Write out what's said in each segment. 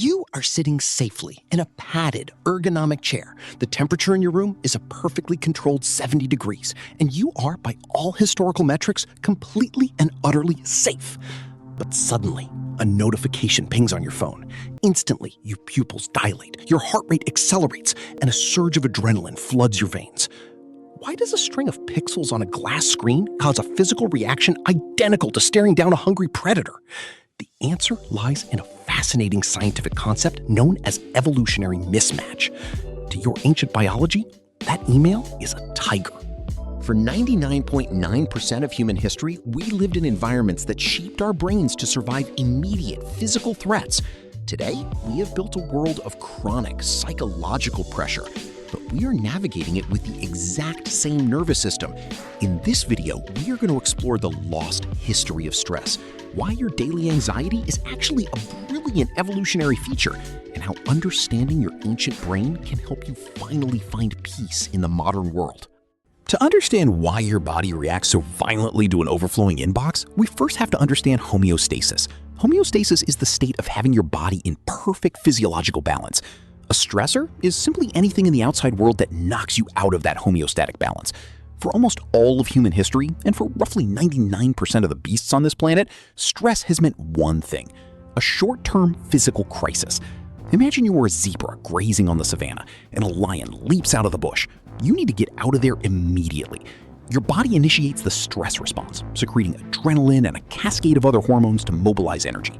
You are sitting safely in a padded, ergonomic chair. The temperature in your room is a perfectly controlled 70 degrees, and you are, by all historical metrics, completely and utterly safe. But suddenly, a notification pings on your phone. Instantly, your pupils dilate, your heart rate accelerates, and a surge of adrenaline floods your veins. Why does a string of pixels on a glass screen cause a physical reaction identical to staring down a hungry predator? The answer lies in a fascinating scientific concept known as evolutionary mismatch. To your ancient biology, that email is a tiger. For 99.9% of human history, we lived in environments that shaped our brains to survive immediate physical threats. Today, we have built a world of chronic psychological pressure, but we are navigating it with the exact same nervous system. In this video, we are going to explore the lost history of stress, why your daily anxiety is actually a brilliant evolutionary feature, and how understanding your ancient brain can help you finally find peace in the modern world. To understand why your body reacts so violently to an overflowing inbox, we first have to understand homeostasis. Homeostasis is the state of having your body in perfect physiological balance. A stressor is simply anything in the outside world that knocks you out of that homeostatic balance. For almost all of human history, and for roughly 99% of the beasts on this planet, stress has meant one thing: a short-term physical crisis. Imagine you were a zebra grazing on the savannah, and a lion leaps out of the bush. You need to get out of there immediately. Your body initiates the stress response, secreting adrenaline and a cascade of other hormones to mobilize energy.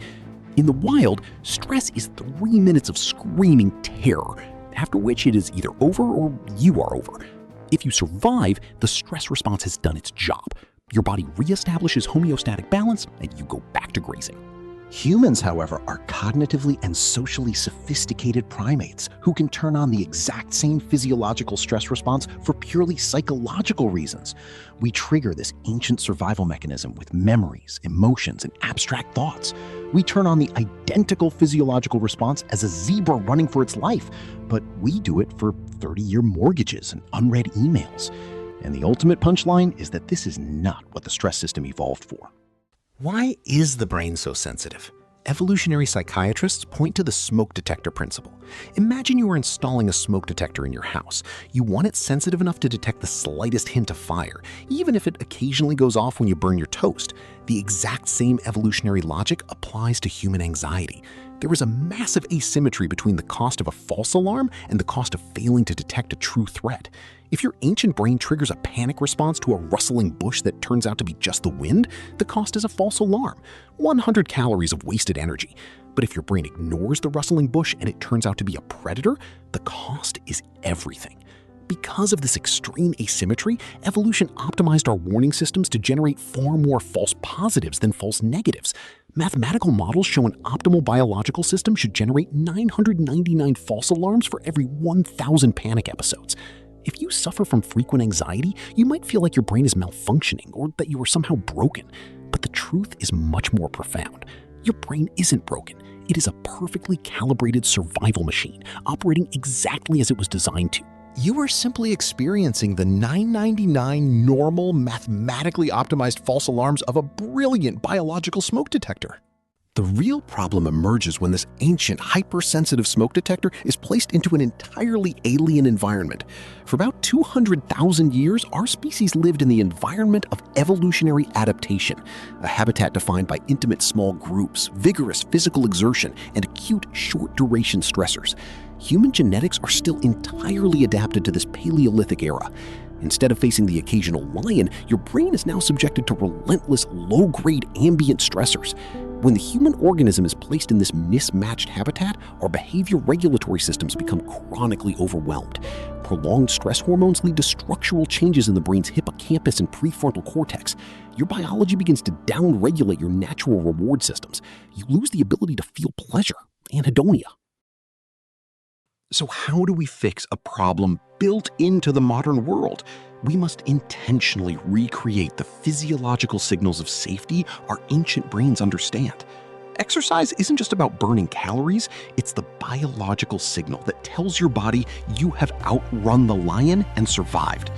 In the wild, stress is 3 minutes of screaming terror, after which it is either over or you are over. If you survive, the stress response has done its job. Your body reestablishes homeostatic balance, and you go back to grazing. Humans, however, are cognitively and socially sophisticated primates who can turn on the exact same physiological stress response for purely psychological reasons. We trigger this ancient survival mechanism with memories, emotions, and abstract thoughts. We turn on the identical physiological response as a zebra running for its life, but we do it for 30-year mortgages and unread emails. And the ultimate punchline is that this is not what the stress system evolved for. Why is the brain so sensitive? Evolutionary psychiatrists point to the smoke detector principle. Imagine you are installing a smoke detector in your house. You want it sensitive enough to detect the slightest hint of fire, even if it occasionally goes off when you burn your toast. The exact same evolutionary logic applies to human anxiety. There is a massive asymmetry between the cost of a false alarm and the cost of failing to detect a true threat. If your ancient brain triggers a panic response to a rustling bush that turns out to be just the wind, the cost is a false alarm, 100 calories of wasted energy. But if your brain ignores the rustling bush and it turns out to be a predator, the cost is everything. Because of this extreme asymmetry, evolution optimized our warning systems to generate far more false positives than false negatives. Mathematical models show an optimal biological system should generate 999 false alarms for every 1,000 panic episodes. If you suffer from frequent anxiety, you might feel like your brain is malfunctioning or that you are somehow broken. But the truth is much more profound. Your brain isn't broken. It is a perfectly calibrated survival machine, operating exactly as it was designed to. You are simply experiencing the 999 normal, mathematically optimized false alarms of a brilliant biological smoke detector. The real problem emerges when this ancient, hypersensitive smoke detector is placed into an entirely alien environment. For about 200,000 years, our species lived in the environment of evolutionary adaptation, a habitat defined by intimate small groups, vigorous physical exertion, and acute short-duration stressors. Human genetics are still entirely adapted to this Paleolithic era. Instead of facing the occasional lion, your brain is now subjected to relentless, low-grade ambient stressors. When the human organism is placed in this mismatched habitat, our behavior regulatory systems become chronically overwhelmed. Prolonged stress hormones lead to structural changes in the brain's hippocampus and prefrontal cortex. Your biology begins to downregulate your natural reward systems. You lose the ability to feel pleasure, anhedonia. So how do we fix a problem built into the modern world? We must intentionally recreate the physiological signals of safety our ancient brains understand. Exercise isn't just about burning calories, it's the biological signal that tells your body you have outrun the lion and survived.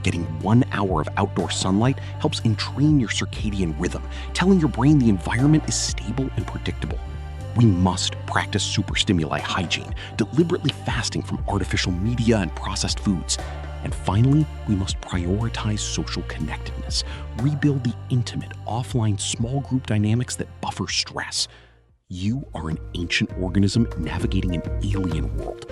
Getting 1 hour of outdoor sunlight helps entrain your circadian rhythm, telling your brain the environment is stable and predictable. We must practice superstimuli hygiene, deliberately fasting from artificial media and processed foods. And finally, we must prioritize social connectedness, rebuild the intimate, offline small group dynamics that buffer stress. You are an ancient organism navigating an alien world.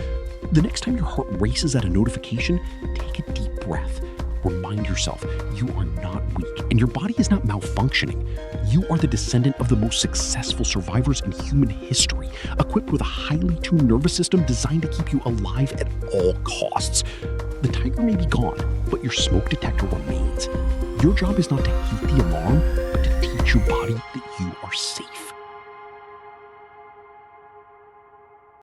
The next time your heart races at a notification, take a deep breath. Remind yourself you are not weak and your body is not malfunctioning. You are the descendant of the most successful survivors in human history, equipped with a highly tuned nervous system designed to keep you alive at all costs. The tiger may be gone, but your smoke detector remains. Your job is not to heed the alarm, but to teach your body that you are safe.